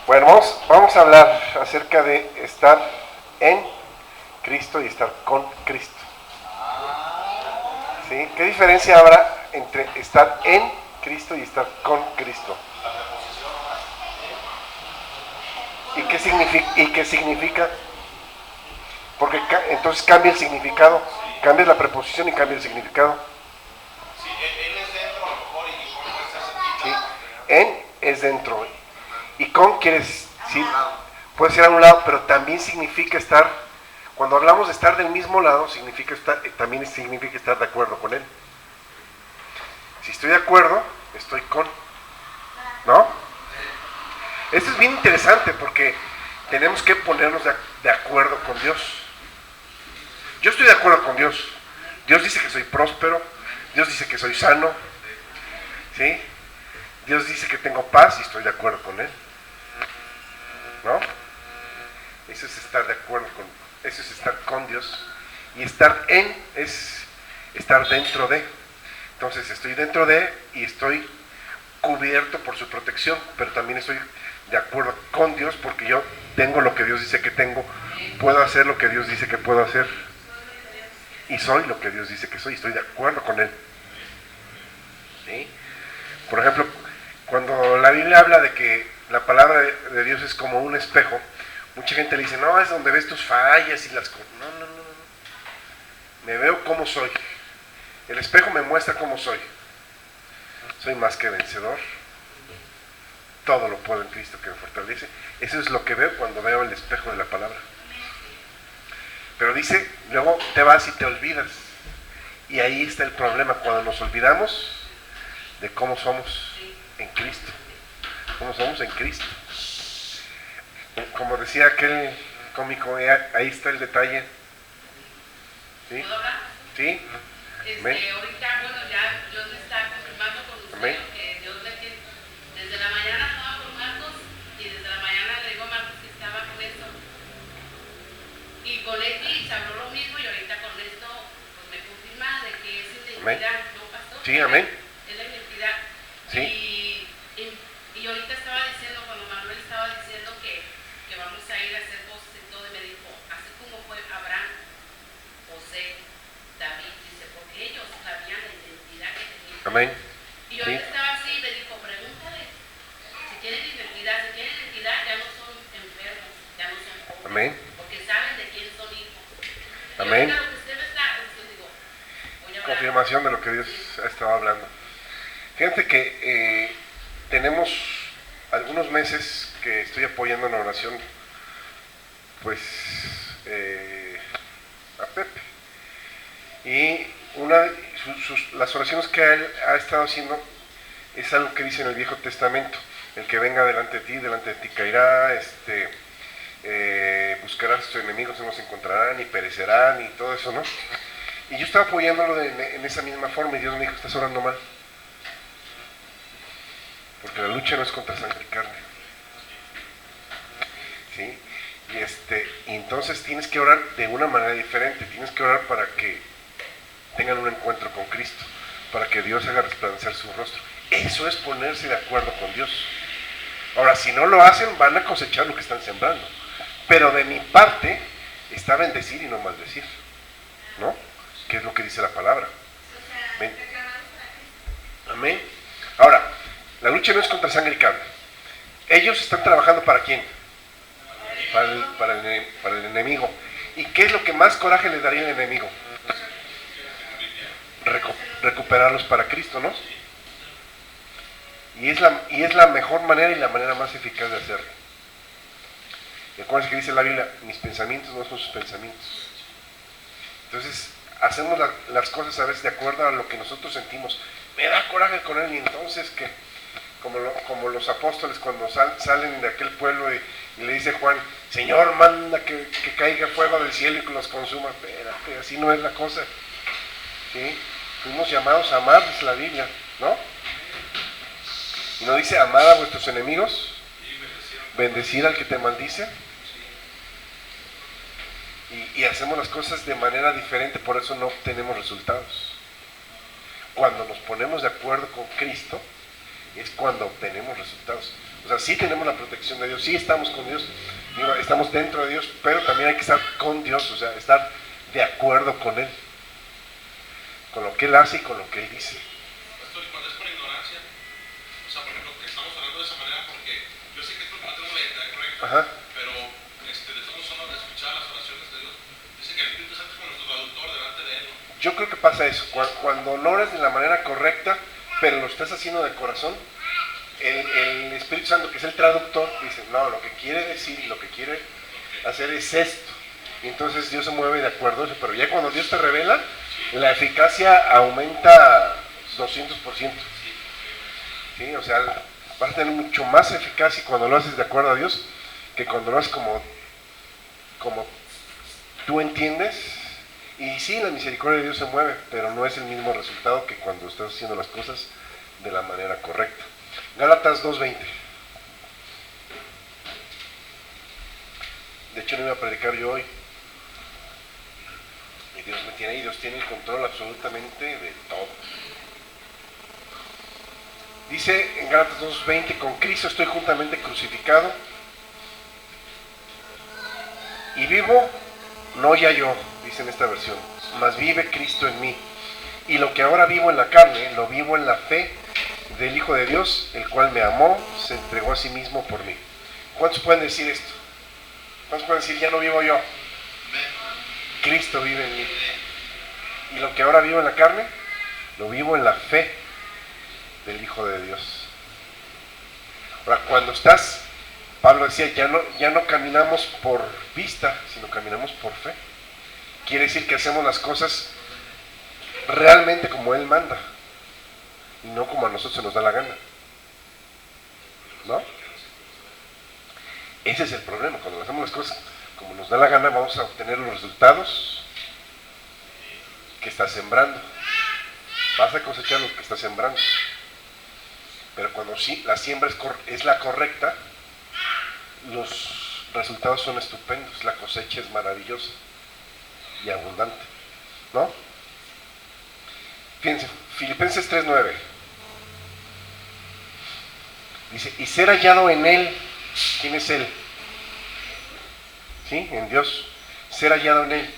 Bueno, vamos a hablar acerca de estar en Cristo y estar con Cristo. ¿Sí? ¿Qué diferencia habrá entre estar en Cristo y estar con Cristo? ¿Y qué significa? Porque entonces cambia el significado, cambia la preposición y cambia el significado. Sí, él es dentro a lo mejor y con no está sentido. Sí, en es dentro y con quiere decir, puede ser a un lado, pero también significa estar, cuando hablamos de estar del mismo lado, significa estar, también significa estar de acuerdo con él. Si estoy de acuerdo, estoy con, ¿no? Esto es bien interesante porque tenemos que ponernos de acuerdo con Dios. Yo estoy de acuerdo con Dios. Dios dice que soy próspero, Dios dice que soy sano, ¿sí? Dios dice que tengo paz y estoy de acuerdo con él, ¿no? Eso es estar de acuerdo con, eso es estar con Dios. Y estar en es estar dentro de. Entonces estoy dentro de y estoy cubierto por su protección, pero también estoy de acuerdo con Dios porque yo tengo lo que Dios dice que tengo, puedo hacer lo que Dios dice que puedo hacer y soy lo que Dios dice que soy, estoy de acuerdo con él. ¿Sí? Por ejemplo, cuando la Biblia habla de que la palabra de Dios es como un espejo, mucha gente le dice, no, es donde ves tus fallas y las cosas. No. Me veo como soy. El espejo me muestra cómo soy. Soy más que vencedor. Todo lo puedo en Cristo que me fortalece. Eso es lo que veo cuando veo el espejo de la palabra. Pero dice, luego te vas y te olvidas. Y ahí está el problema, cuando nos olvidamos de cómo somos en Cristo. Cómo somos en Cristo. Como decía aquel cómico, ahí está el detalle. ¿Sí? ¿Sí? Ahorita, bueno, ya Dios me está confirmando con usted. Amén. Que Dios me tiene. Desde la mañana estaba con Marcos y desde la mañana le digo a Marcos que estaba con esto. Y con X habló lo mismo y ahorita con esto pues me confirma de que es identidad, ¿no, pastor? Sí, amén. Es la identidad. Sí. Y ahorita estaba diciendo, cuando Manuel estaba diciendo que vamos a ir a hacer voces y todo, y me dijo, así como fue Abraham, José, David, dice, porque ellos sabían la identidad que tenían. Amén. Y ahorita estaba así y me dijo, pregúntale, si tienen identidad ya no son enfermos, ya no son pobres. Amén. Porque saben de quién son hijos. Amén. Y ahorita lo que usted me está, usted digo, voy a hablar. Confirmación de lo que Dios ha estado hablando. Fíjate que tenemos algunos meses que estoy apoyando en la oración, pues, a Pepe. Y las oraciones que él ha estado haciendo es algo que dice en el Viejo Testamento: el que venga delante de ti caerá, buscarás a tus enemigos, no los encontrarán y perecerán y todo eso, ¿no? Y yo estaba apoyándolo en esa misma forma y Dios me dijo, estás orando mal, porque la lucha no es contra sangre y carne, ¿sí? Y entonces tienes que orar de una manera diferente, tienes que orar para que tengan un encuentro con Cristo, para que Dios haga resplandecer su rostro. Eso es ponerse de acuerdo con Dios. Ahora, si no lo hacen, van a cosechar lo que están sembrando. Pero de mi parte está bendecir y no maldecir, ¿no? Que es lo que dice la palabra. Amén. Ahora, la lucha no es contra sangre y carne. Ellos están trabajando ¿para quién? Para el enemigo. ¿Y qué es lo que más coraje les daría al enemigo? Recuperarlos para Cristo, ¿no? Y es la mejor manera y la manera más eficaz de hacerlo. Y acuérdense que dice la Biblia, mis pensamientos no son sus pensamientos. Entonces, hacemos las cosas a veces de acuerdo a lo que nosotros sentimos. Me da coraje con él, y entonces que, como los apóstoles cuando salen de aquel pueblo y le dice Juan, Señor, manda que caiga fuego del cielo y que los consuma. Espérate, así no es la cosa, ¿sí? Fuimos llamados a amar, dice la Biblia, ¿no? Y no dice amar a vuestros enemigos, bendecir al que te maldice. Y hacemos las cosas de manera diferente, por eso no obtenemos resultados. Cuando nos ponemos de acuerdo con Cristo es cuando obtenemos resultados. O sea, sí tenemos la protección de Dios, sí estamos con Dios, estamos dentro de Dios, pero también hay que estar con Dios, o sea, estar de acuerdo con Él, con lo que Él hace y con lo que Él dice. Pastor, y cuando es por ignorancia, o sea, por ejemplo, que estamos hablando de esa manera porque yo sé que esto no tengo la idea correcta, Ajá. pero estamos hablando de escuchar las oraciones de Dios. Dice que el Espíritu Santo es como nuestro traductor delante de Él, ¿no? Yo creo que pasa eso, cuando no oras de la manera correcta, pero lo estás haciendo de corazón, el Espíritu Santo, que es el traductor, dice, no, lo que quiere decir, lo que quiere hacer es esto. Y entonces Dios se mueve de acuerdo a eso, pero ya cuando Dios te revela, la eficacia aumenta 200%. ¿Sí? O sea, vas a tener mucho más eficacia cuando lo haces de acuerdo a Dios, que cuando lo haces como tú entiendes. Y sí, la misericordia de Dios se mueve, pero no es el mismo resultado que cuando estás haciendo las cosas de la manera correcta. Gálatas 2:20. De hecho, no iba a predicar yo hoy. Y Dios me tiene ahí, Dios tiene el control absolutamente de todo. Dice en Gálatas 2:20, con Cristo estoy juntamente crucificado. Y vivo, no ya yo, dice en esta versión, mas vive Cristo en mí. Y lo que ahora vivo en la carne, lo vivo en la fe del Hijo de Dios, el cual me amó, se entregó a sí mismo por mí. ¿Cuántos pueden decir esto? ¿Cuántos pueden decir, ya no vivo yo? Cristo vive en mí. Y lo que ahora vivo en la carne, lo vivo en la fe del Hijo de Dios. Ahora, cuando estás, Pablo decía, ya no caminamos por vista, sino caminamos por fe. Quiere decir que hacemos las cosas realmente como Él manda, y no como a nosotros se nos da la gana. ¿No? Ese es el problema. Cuando hacemos las cosas como nos da la gana, vamos a obtener los resultados que estás sembrando. Vas a cosechar lo que estás sembrando. Pero cuando sí, la siembra es la correcta, los resultados son estupendos. La cosecha es maravillosa y abundante, ¿no? Fíjense, Filipenses 3:9 dice, y ser hallado en Él. ¿Quién es Él? ¿Sí? En Dios. Ser hallado en Él.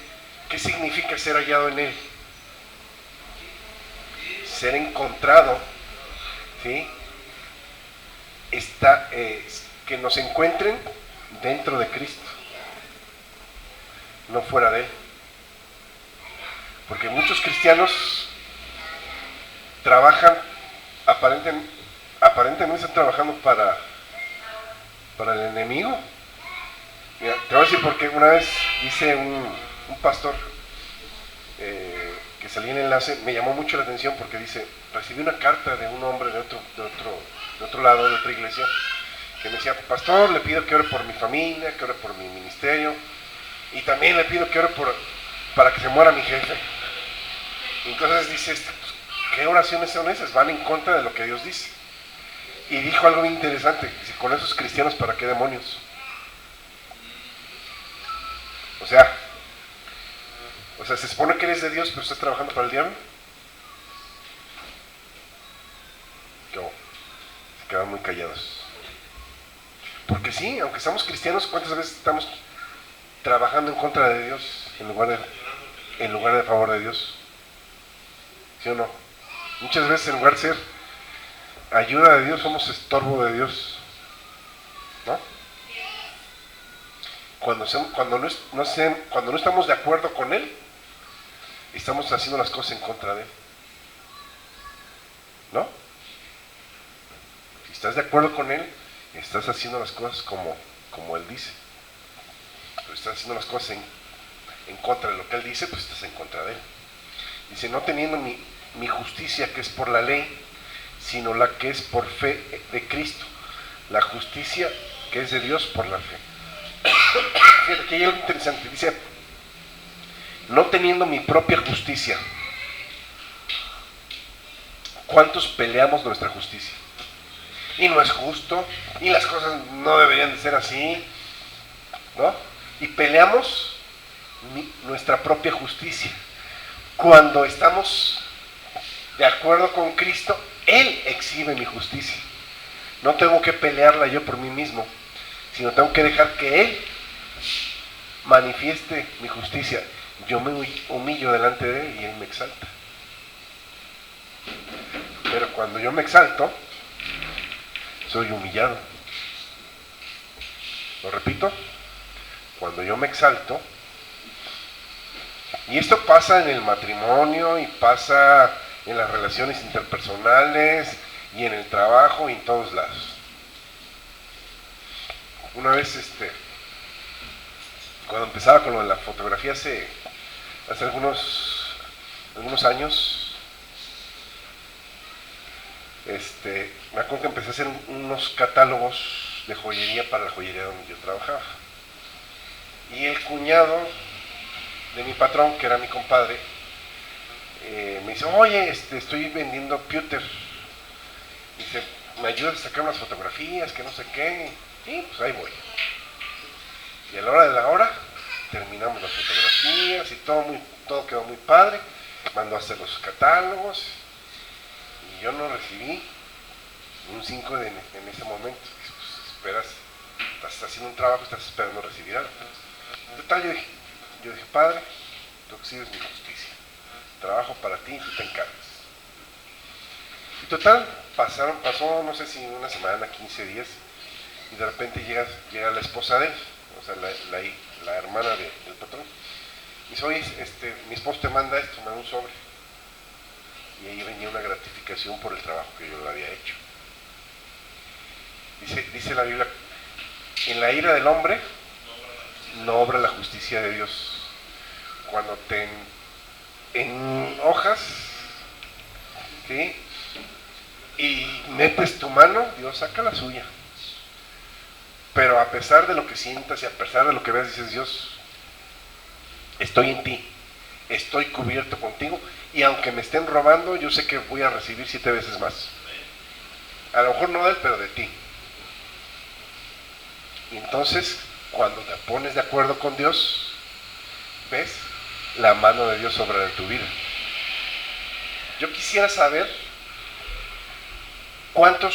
¿Qué significa ser hallado en Él? Ser encontrado, ¿sí? Que nos encuentren dentro de Cristo, no fuera de Él. Porque muchos cristianos trabajan, aparentemente están trabajando para el enemigo. Mira, te voy a decir porque una vez dice un pastor que salía en enlace, me llamó mucho la atención porque dice, recibí una carta de un hombre de otro lado, de otra iglesia, que me decía, pastor, le pido que ore por mi familia, que ore por mi ministerio, y también le pido que ore para que se muera mi jefe. Entonces dice, ¿qué oraciones son esas? Van en contra de lo que Dios dice. Y dijo algo bien interesante, dice, con esos cristianos, ¿para qué demonios? O sea, se supone que eres de Dios, pero estás trabajando para el diablo. ¿Cómo? Se quedan muy callados. Porque sí, aunque somos cristianos, ¿cuántas veces estamos trabajando en contra de Dios en lugar de favor de Dios? ¿Sí o no? Muchas veces en lugar de ser ayuda de Dios, somos estorbo de Dios, ¿no? Cuando no estamos de acuerdo con Él, estamos haciendo las cosas en contra de Él, ¿no? Si estás de acuerdo con Él, estás haciendo las cosas como Él dice. Pero estás haciendo las cosas en contra de lo que Él dice, pues estás en contra de Él. Dice, no teniendo mi justicia que es por la ley, sino la que es por fe de Cristo, la justicia que es de Dios por la fe. Fíjate que hay algo interesante, dice, no teniendo mi propia justicia. ¿Cuántos peleamos nuestra justicia? Y no es justo, y las cosas no deberían de ser así, ¿no? Y peleamos nuestra propia justicia. Cuando estamos de acuerdo con Cristo, Él exhibe mi justicia. No tengo que pelearla yo por mí mismo, sino tengo que dejar que Él manifieste mi justicia. Yo me humillo delante de Él y Él me exalta. Pero cuando yo me exalto, soy humillado. Lo repito, cuando yo me exalto, y esto pasa en el matrimonio y pasa en las relaciones interpersonales y en el trabajo y en todos lados. Una vez, cuando empezaba con lo de la fotografía hace algunos años, me acuerdo que empecé a hacer unos catálogos de joyería para la joyería donde yo trabajaba. Y el cuñado de mi patrón, que era mi compadre, me dice, oye, estoy vendiendo pewter. Dice, ¿me ayudas a sacar unas fotografías, que no sé qué? Y pues ahí voy. Y a la hora de la hora, terminamos las fotografías y todo quedó muy padre. Mandó a hacer los catálogos y yo no recibí un 5 en ese momento. Pues esperas, estás haciendo un trabajo, estás esperando recibir algo. Total, yo dije, Padre, tú exhibes mi justicia. Trabajo para ti y tú te encargas. Y total, pasó no sé si una semana, 15 días, y de repente llega la esposa de él, o sea, la hermana del patrón. Y dice, oye, mi esposo te manda esto, me da un sobre. Y ahí venía una gratificación por el trabajo que yo le había hecho. Dice la Biblia, en la ira del hombre no obra la justicia de Dios. Cuando te enojas, ¿sí?, y metes tu mano, Dios saca la suya. Pero a pesar de lo que sientas y a pesar de lo que ves, dices, Dios, estoy en ti, estoy cubierto contigo, y aunque me estén robando, yo sé que voy a recibir 7 veces más. A lo mejor no de él, pero de ti. Y entonces, cuando te pones de acuerdo con Dios, ves la mano de Dios obrar en tu vida. Yo quisiera saber cuánta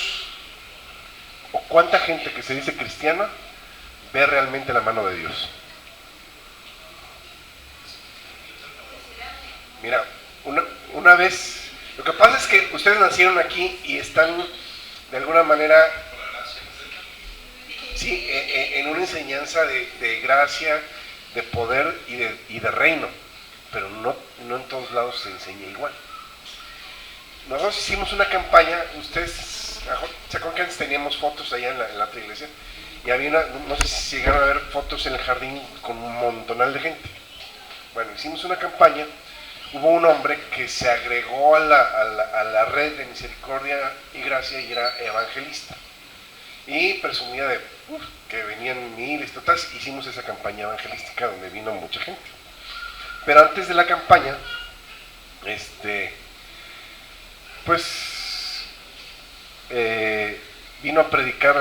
gente que se dice cristiana ve realmente la mano de Dios. Mira, una vez, lo que pasa es que ustedes nacieron aquí y están de alguna manera, sí, en una enseñanza de gracia, de poder y de reino, pero no en todos lados se enseña igual. Nosotros hicimos una campaña, ustedes se acuerdan que antes teníamos fotos allá en la otra iglesia, y había no sé si llegaron a ver fotos en el jardín con un montonal de gente. Bueno, hicimos una campaña, hubo un hombre que se agregó a la red de misericordia y gracia y era evangelista. Y presumía de que venían miles, totales, hicimos esa campaña evangelística donde vino mucha gente. Pero antes de la campaña, vino a predicar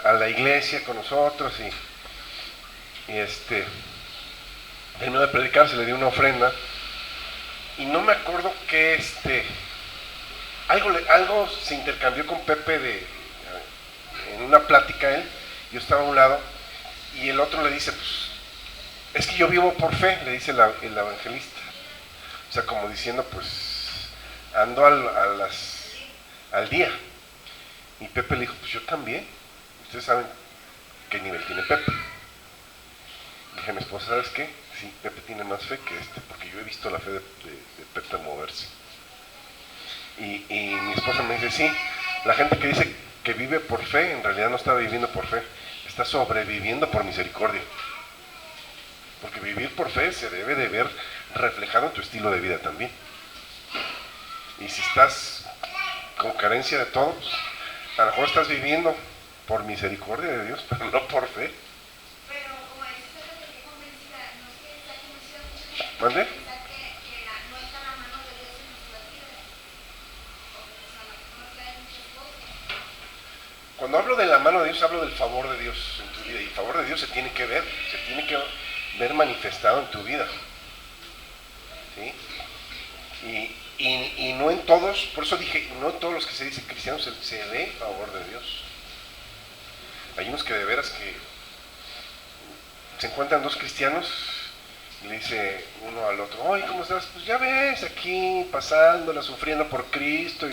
a la iglesia con nosotros y terminó de predicar, se le dio una ofrenda y no me acuerdo que algo se intercambió con Pepe en una plática él, yo estaba a un lado y el otro le dice, pues es que yo vivo por fe, le dice el evangelista, o sea, como diciendo, pues ando al día. Y Pepe le dijo, pues yo también. Ustedes saben qué nivel tiene Pepe. Dije a mi esposa, ¿sabes qué? Sí, Pepe tiene más fe que porque yo he visto la fe de Pepe moverse. Y mi esposa me dice, sí, la gente que dice que vive por fe, en realidad no está viviendo por fe, está sobreviviendo por misericordia. Porque vivir por fe se debe de ver reflejado en tu estilo de vida también. Y si estás con carencia de todo, pues, a lo mejor estás viviendo por misericordia de Dios, pero no por fe. Pero como dices, que convencida, no es que está convencida, ¿Mande? pensar que no está la mano de Dios en nuestras vidas. O sea, no trae muchas cosas. Cuando hablo de la mano de Dios, hablo del favor de Dios en tu vida. Y el favor de Dios se tiene que ver manifestado en tu vida. ¿Sí? Y no en todos, por eso dije, no en todos los que se dicen cristianos se ve el favor de Dios. Hay unos que de veras que se encuentran dos cristianos y le dice uno al otro, oye, ¿cómo estás? Pues ya ves, aquí pasándola, sufriendo por Cristo,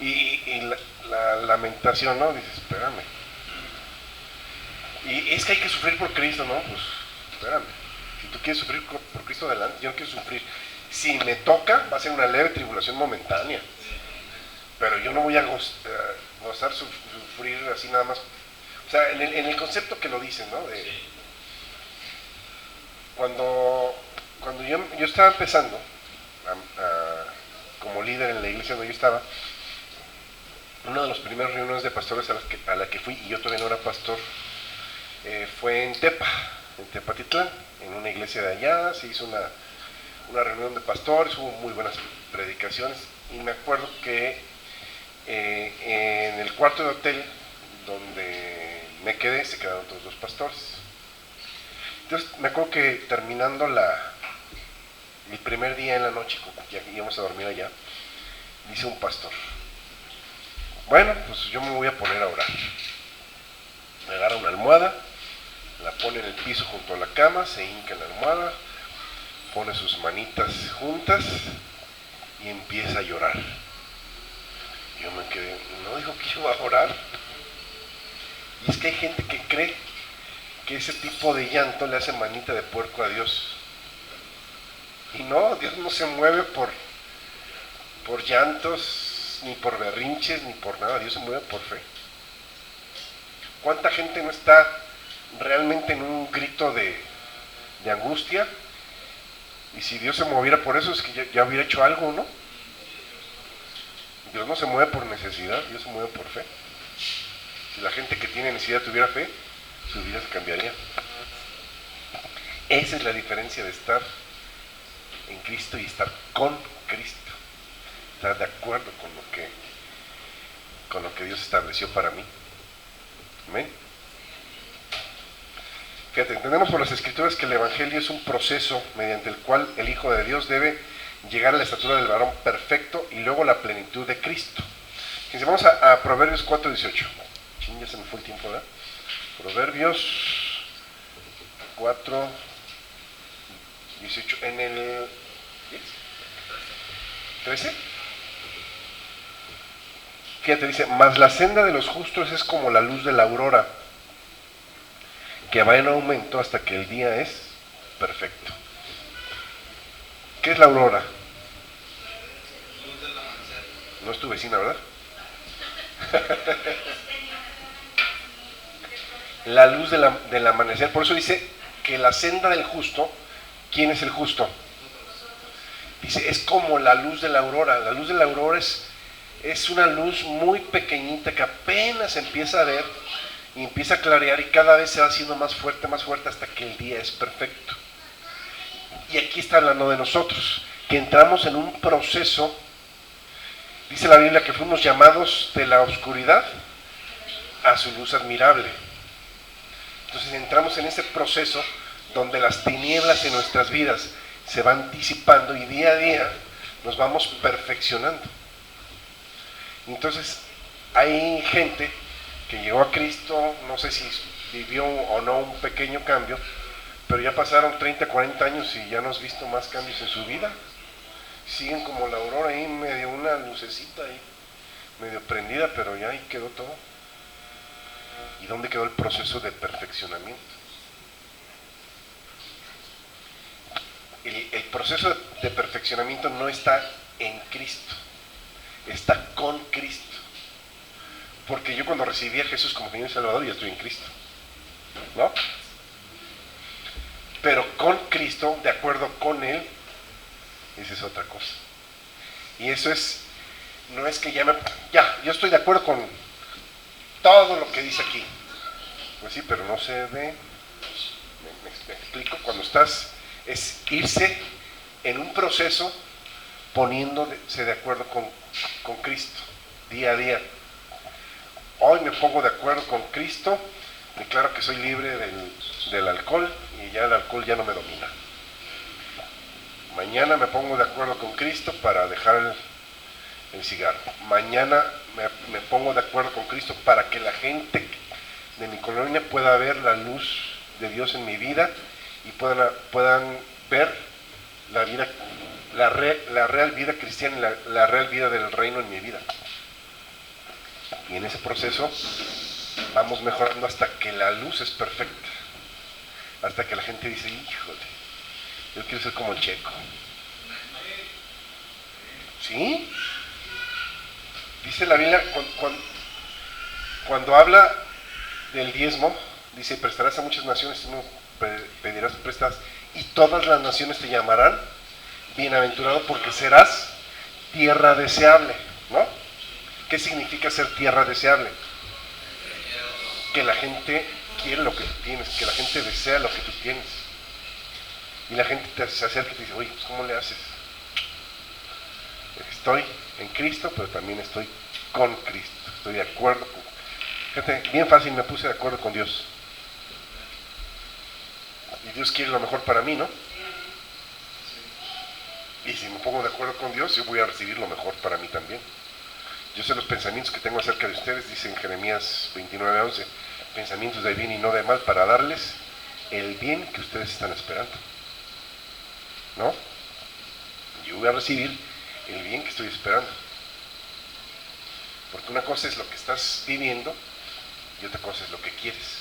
y la lamentación, ¿no? Dices, espérame. Y es que hay que sufrir por Cristo, ¿no? Pues espérame. Si tú quieres sufrir por Cristo, adelante. Yo no quiero sufrir. Si me toca, va a ser una leve tribulación momentánea. Pero yo no voy a gozar sufrir así nada más. O sea, en el concepto que lo dicen, ¿no? Cuando yo estaba empezando como líder en la iglesia donde yo estaba, una de las primeras reuniones de pastores a la que fui, y yo todavía no era pastor, fue en Tepatitlán, en una iglesia de allá. Se hizo una reunión de pastores, hubo muy buenas predicaciones, y me acuerdo que en el cuarto de hotel donde me quedé, se quedaron otros dos pastores. Entonces me acuerdo que terminando mi primer día en la noche, ya que íbamos a dormir allá, dice un pastor, bueno, pues yo me voy a poner a orar. Me agarra una almohada, la pone en el piso junto a la cama, se hinca en la almohada, pone sus manitas juntas y empieza a llorar. Yo me quedé, no dijo que iba a orar. Y es que hay gente que cree que ese tipo de llanto le hace manita de puerco a Dios. Y no, Dios no se mueve por llantos, ni por berrinches, ni por nada. Dios se mueve por fe. ¿Cuánta gente no está realmente en un grito de angustia? Y si Dios se moviera por eso, es que ya hubiera hecho algo, ¿no? Dios no se mueve por necesidad, Dios se mueve por fe. Si la gente que tiene necesidad tuviera fe, su vida se cambiaría. Esa es la diferencia de estar en Cristo y estar con Cristo. Estar de acuerdo con lo que Dios estableció para mí. Amén. Fíjate, entendemos por las Escrituras que el Evangelio es un proceso mediante el cual el Hijo de Dios debe llegar a la estatura del varón perfecto y luego la plenitud de Cristo. Fíjense, vamos a Proverbios 4:18. Ya se me fue el tiempo, ¿verdad? Proverbios 4:18. En el 13. Fíjate, dice, mas la senda de los justos es como la luz de la aurora, que va en aumento hasta que el día es perfecto. ¿Qué es la aurora? No es tu vecina, ¿verdad? La luz del amanecer. Por eso dice que la senda del justo, ¿quién es el justo? Dice, es como la luz de la aurora. La luz de la aurora es una luz muy pequeñita que apenas empieza a ver y empieza a clarear y cada vez se va haciendo más fuerte hasta que el día es perfecto. Y aquí está hablando de nosotros, que entramos en un proceso. Dice la Biblia que fuimos llamados de la oscuridad a su luz admirable. Entonces entramos en ese proceso donde las tinieblas en nuestras vidas se van disipando y día a día nos vamos perfeccionando. Entonces hay gente que llegó a Cristo, no sé si vivió o no un pequeño cambio, pero ya pasaron 30, 40 años y ya no has visto más cambios en su vida. Siguen como la aurora ahí, medio una lucecita ahí, medio prendida, pero ya ahí quedó todo. ¿Y dónde quedó el proceso de perfeccionamiento? El proceso de perfeccionamiento no está en Cristo, está con Cristo. Porque yo cuando recibí a Jesús como Señor y Salvador ya estoy en Cristo, ¿no? Pero con Cristo, de acuerdo con Él, esa es otra cosa. Y eso no es que yo estoy de acuerdo con todo lo que dice aquí. Pues sí, pero no se ve. Me explico, cuando es irse en un proceso poniéndose de acuerdo con Cristo, día a día. Hoy me pongo de acuerdo con Cristo, declaro que soy libre del alcohol y ya el alcohol ya no me domina. Mañana me pongo de acuerdo con Cristo para dejar el cigarro. Mañana me pongo de acuerdo con Cristo para que la gente de mi colonia pueda ver la luz de Dios en mi vida y puedan ver la vida, la real vida cristiana y la real vida del reino en mi vida. Y en ese proceso vamos mejorando hasta que la luz es perfecta, hasta que la gente dice, híjole, yo quiero ser como el Checo. ¿Sí? Dice la Biblia, cuando habla del diezmo, dice, prestarás a muchas naciones, tú no pedirás prestas, y todas las naciones te llamarán bienaventurado porque serás tierra deseable, ¿no? ¿Qué significa ser tierra deseable? Que la gente quiere lo que tú tienes, que la gente desea lo que tú tienes. Y la gente se acerca y te dice, oye, pues ¿cómo le haces? Estoy en Cristo, pero también estoy con Cristo. Estoy de acuerdo con... Fíjate, bien fácil, me puse de acuerdo con Dios. Y Dios quiere lo mejor para mí, ¿no? Y si me pongo de acuerdo con Dios, yo voy a recibir lo mejor para mí también. Yo sé los pensamientos que tengo acerca de ustedes, dice en Jeremías 29:11, pensamientos de bien y no de mal, para darles el bien que ustedes están esperando, ¿no? Yo voy a recibir el bien que estoy esperando, porque una cosa es lo que estás viviendo y otra cosa es lo que quieres.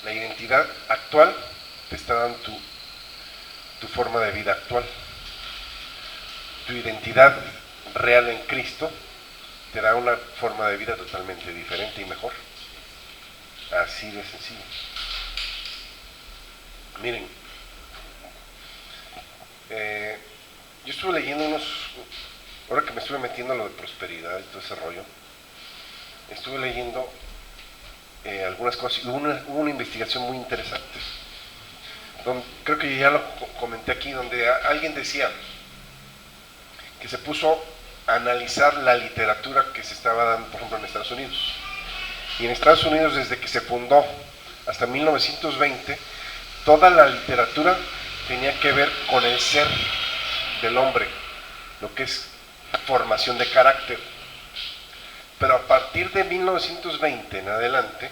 La identidad actual te está dando tu forma de vida actual. Tu identidad real en Cristo te da una forma de vida totalmente diferente y mejor. Así de sencillo. Miren, yo estuve leyendo ahora que me estuve metiendo en lo de prosperidad y todo ese rollo, estuve leyendo algunas cosas y hubo una investigación muy interesante, creo que ya lo comenté aquí, donde alguien decía que se puso a analizar la literatura que se estaba dando, por ejemplo, en Estados Unidos. Y en Estados Unidos, desde que se fundó hasta 1920, toda la literatura tenía que ver con el ser del hombre, lo que es formación de carácter. Pero a partir de 1920 en adelante,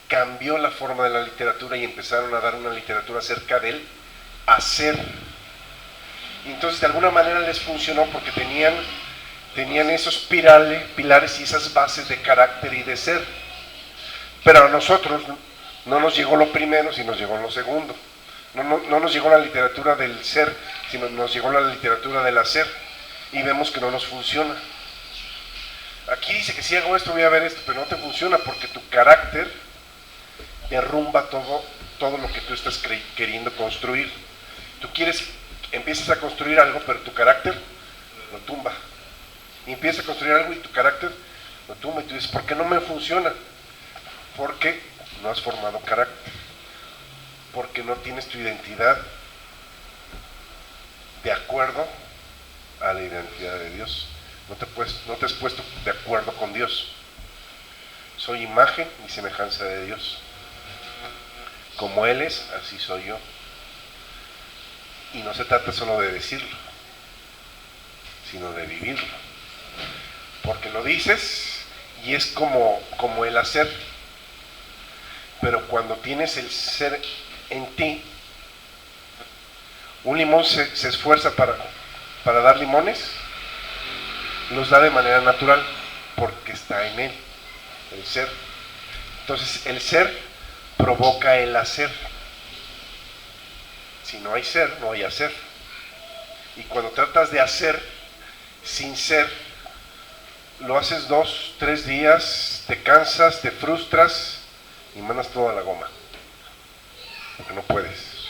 cambió la forma de la literatura y empezaron a dar una literatura acerca del hacer. Y entonces de alguna manera les funcionó porque tenían esos pilares y esas bases de carácter y de ser. Pero a nosotros no nos llegó lo primero, sino nos llegó lo segundo. No nos llegó la literatura del ser, sino nos llegó la literatura del hacer. Y vemos que no nos funciona. Aquí dice que si hago esto voy a ver esto, pero no te funciona porque tu carácter derrumba todo lo que tú estás queriendo construir. Tú empiezas a construir algo, pero tu carácter lo tumba. Y empiezas a construir algo y tu carácter lo tumba. Y tú dices, ¿por qué no me funciona? Porque no has formado carácter. Porque no tienes tu identidad de acuerdo a la identidad de Dios. No te has puesto de acuerdo con Dios. Soy imagen y semejanza de Dios. Como Él es, así soy yo. Y no se trata solo de decirlo, sino de vivirlo. Porque lo dices y es como el hacer. Pero cuando tienes el ser en ti, un limón se esfuerza para dar limones, los da de manera natural, porque está en él, el ser. Entonces el ser provoca el hacer. Si no hay ser, no hay hacer. Y cuando tratas de hacer sin ser, lo haces 2, 3 días, te cansas, te frustras y mandas todo a la goma. Porque no puedes.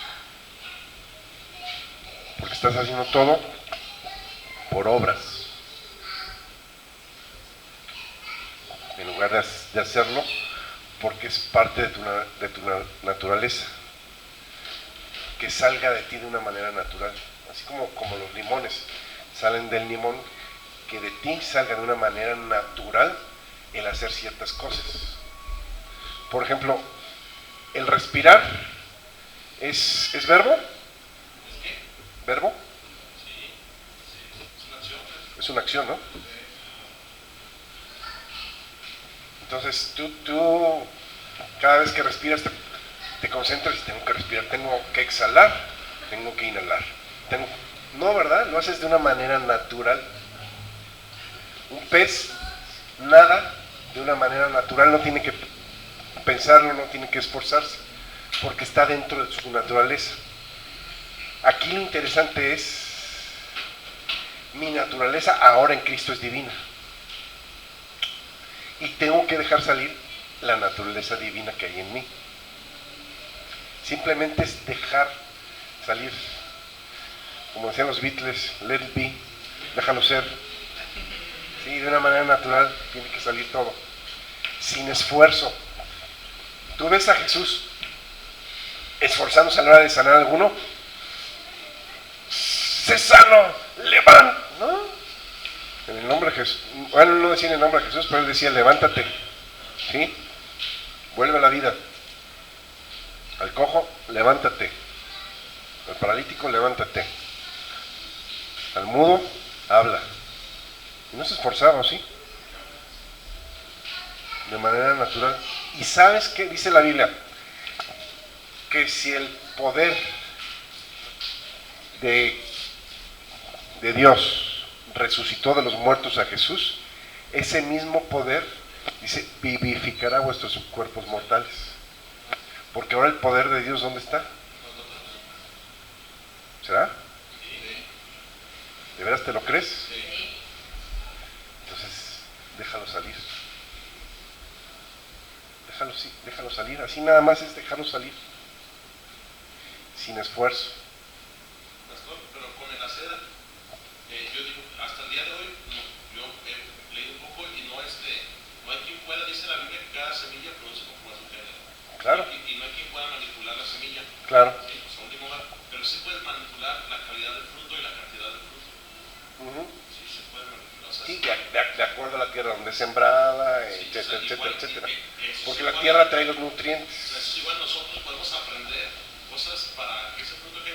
Porque estás haciendo todo por obras. En lugar de hacerlo porque es parte de tu naturaleza. Que salga de ti de una manera natural, así como los limones salen del limón, que de ti salga de una manera natural el hacer ciertas cosas. Por ejemplo, el respirar es verbo. ¿Verbo? Sí, es una acción. Es una acción, ¿no? Entonces tú cada vez que respiras te concentras y tengo que respirar, tengo que exhalar, tengo que inhalar. No, ¿verdad? Lo haces de una manera natural. Un pez nada de una manera natural, no tiene que pensarlo, no tiene que esforzarse, porque está dentro de su naturaleza. Aquí lo interesante es, mi naturaleza ahora en Cristo es divina. Y tengo que dejar salir la naturaleza divina que hay en mí. Simplemente es dejar salir, como decían los Beatles, let it be, déjalo ser. Sí, de una manera natural tiene que salir todo, sin esfuerzo. Tú ves a Jesús esforzándose a la hora de sanar a alguno, sé sano, levanta, ¿no? En el nombre de Jesús, bueno, no decía en el nombre de Jesús, pero él decía levántate, ¿sí? Vuelve a la vida. Al cojo, levántate. Al paralítico, levántate. Al mudo, habla. Y no se esforzaba, ¿sí? De manera natural. ¿Y sabes qué dice la Biblia? Que si el poder de Dios resucitó de los muertos a Jesús, ese mismo poder, dice, vivificará vuestros cuerpos mortales. Porque ahora el poder de Dios, ¿dónde está? ¿Será? ¿De veras te lo crees? Entonces, déjalo salir. Déjalo salir. Así nada más es dejarlo salir. Sin esfuerzo. Pastor, pero con el hacer, yo digo, hasta el día de hoy, yo he leído un poco y no hay quien pueda, dice la Biblia, que cada semilla produce conforme a su género. Claro. Y no hay quien pueda manipular la semilla. Claro. Sí, pues, a un mismo lugar, pero sí puedes manipular la calidad del fruto y la cantidad del fruto. Sí, se puede manipular. O sea, Sí, de acuerdo a la tierra donde es sembrada, sí, etcétera, o sea, etcétera, igual, etcétera. eso Porque es la igual. tierra trae los O sea, nutrientes. eso es igual, nosotros podemos aprender cosas para que ese fruto que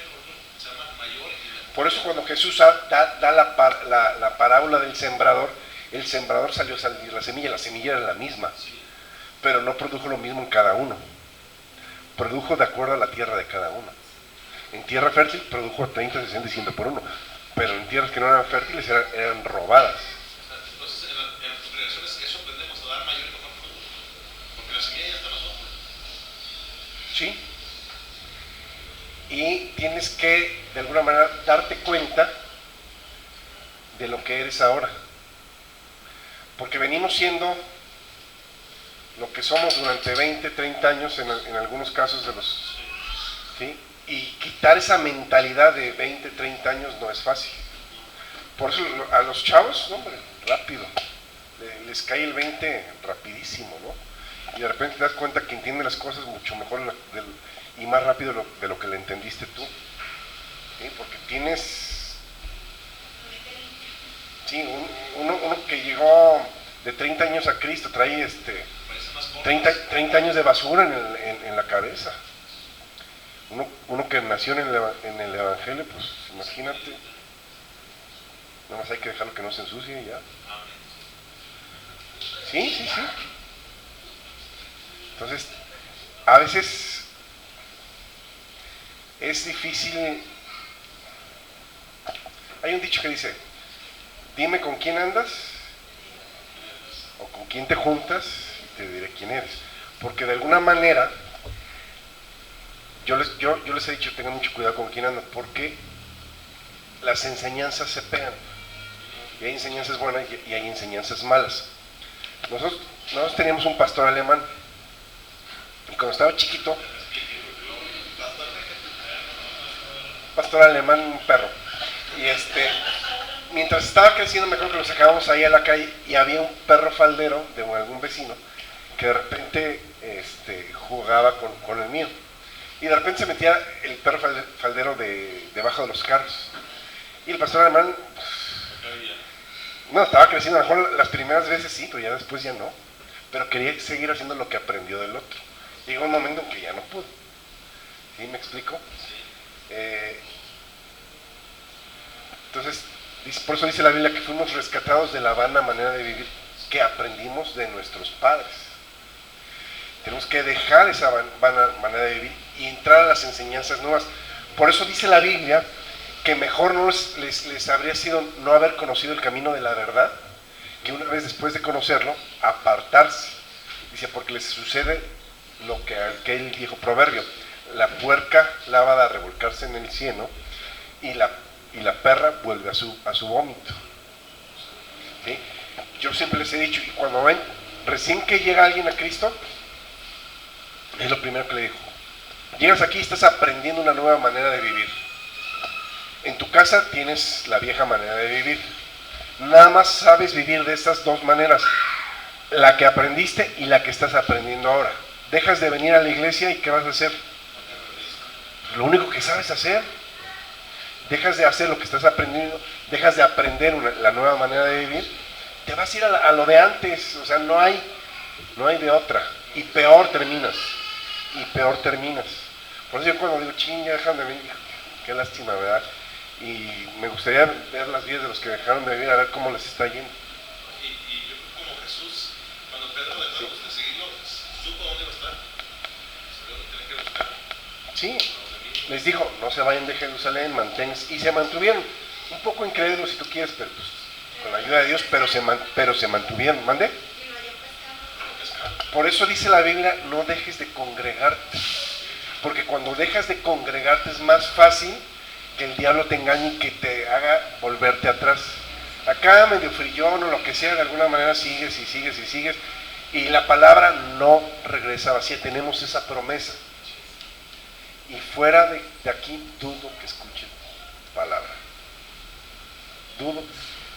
sea mayor. Por eso cuando Jesús da la parábola del sembrador, el sembrador salió a salir la semilla era la misma, pero no produjo lo mismo en cada uno. Produjo de acuerdo a la tierra de cada uno. En tierra fértil produjo 30, 60 y 100 por uno, pero en tierras que no eran fértiles eran robadas. Entonces, en las congregaciones eso aprendemos a dar mayor y mejor fruto, porque la semilla ya está en nosotros. ¿Sí? Y tienes que, de alguna manera, darte cuenta de lo que eres ahora. Porque venimos siendo lo que somos durante 20, 30 años, en algunos casos de los... ¿sí? Y quitar esa mentalidad de 20, 30 años no es fácil. Por eso a los chavos, hombre, rápido. Les cae el 20 rapidísimo, ¿no? Y de repente te das cuenta que entiende las cosas mucho mejor y más rápido de lo que le entendiste tú. ¿Sí? Porque tienes... Sí, uno que llegó de 30 años a Cristo trae 30 años de basura en la cabeza. Uno que nació en el Evangelio, pues imagínate, nada más hay que dejarlo que no se ensucie y ya. Sí. Entonces, a veces es difícil. Hay un dicho que dice, dime con quién andas o con quién te juntas y te diré quién eres. Porque de alguna manera, yo les he dicho, tengan mucho cuidado con quién andan, porque las enseñanzas se pegan. Y hay enseñanzas buenas y hay enseñanzas malas. Nosotros teníamos un pastor alemán, y cuando estaba chiquito, pastor alemán, un perro, y mientras estaba creciendo, me acuerdo que lo sacábamos ahí a la calle y había un perro faldero de algún vecino que de repente jugaba con el mío, y de repente se metía el perro faldero debajo de los carros, y el pastor alemán, no, estaba creciendo, a lo mejor las primeras veces sí, pero ya después ya no, pero quería seguir haciendo lo que aprendió del otro. Llegó un momento en que ya no pudo. ¿Sí me explico? Entonces, por eso dice la Biblia que fuimos rescatados de la vana manera de vivir que aprendimos de nuestros padres. Tenemos que dejar esa manera de vivir y entrar a las enseñanzas nuevas. Por eso dice la Biblia que mejor no les habría sido no haber conocido el camino de la verdad, que una vez después de conocerlo, apartarse. Dice, porque les sucede lo que aquel viejo proverbio: la puerca lava a revolcarse en el cieno y la perra vuelve a su vómito. ¿Sí? Yo siempre les he dicho, y cuando ven, recién que llega alguien a Cristo, es lo primero que le digo: llegas aquí y estás aprendiendo una nueva manera de vivir. En tu casa tienes la vieja manera de vivir. Nada más sabes vivir de estas dos maneras, la que aprendiste y la que estás aprendiendo ahora. Dejas de venir a la iglesia y ¿qué vas a hacer? Lo único que sabes hacer. Dejas de hacer lo que estás aprendiendo, dejas de aprender la nueva manera de vivir, te vas a ir a lo de antes. O sea, no hay de otra. Y peor terminas. Por eso yo cuando digo, ching, ya dejan de venir, qué lástima, ¿verdad? Y me gustaría ver las vidas de los que dejaron de vivir, a ver cómo les está yendo. Y yo como Jesús, cuando Pedro dejó de seguirlo, supo dónde iba a estar. Sabía dónde tenía que buscar. Sí, les dijo, no se vayan de Jerusalén, manténganse. Y se mantuvieron, un poco incrédulos si tú quieres, pero pues, con la ayuda de Dios, pero se mantuvieron. ¿Mande? Por eso dice la Biblia, no dejes de congregarte. Porque cuando dejas de congregarte es más fácil que el diablo te engañe y que te haga volverte atrás. Acá medio frillón o lo que sea, de alguna manera sigues. Y la palabra no regresa vacía, tenemos esa promesa. Y fuera de aquí dudo que escuchen palabra. Dudo.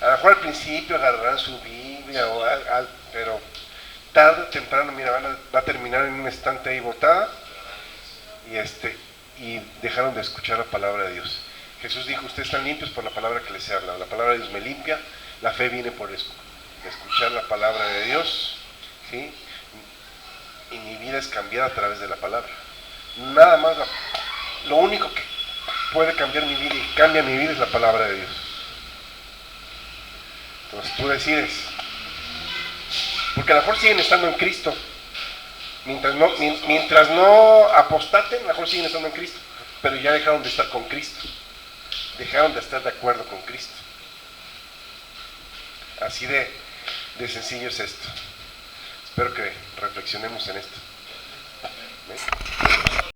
A lo mejor al principio agarrarán su Biblia, pero tarde o temprano, mira, va a terminar en un estante ahí botada y dejaron de escuchar la palabra de Dios. Jesús dijo, ustedes están limpios por la palabra que les he hablado. La palabra de Dios me limpia, la fe viene por escuchar la palabra de Dios, ¿sí? Y mi vida es cambiada a través de la palabra. Nada más, lo único que puede cambiar mi vida y cambia mi vida es la palabra de Dios. Entonces tú decides, porque a lo mejor siguen estando en Cristo, mientras no apostaten, a lo mejor siguen estando en Cristo, pero ya dejaron de estar con Cristo, dejaron de estar de acuerdo con Cristo. Así de sencillo es esto. Espero que reflexionemos en esto. ¿Ven?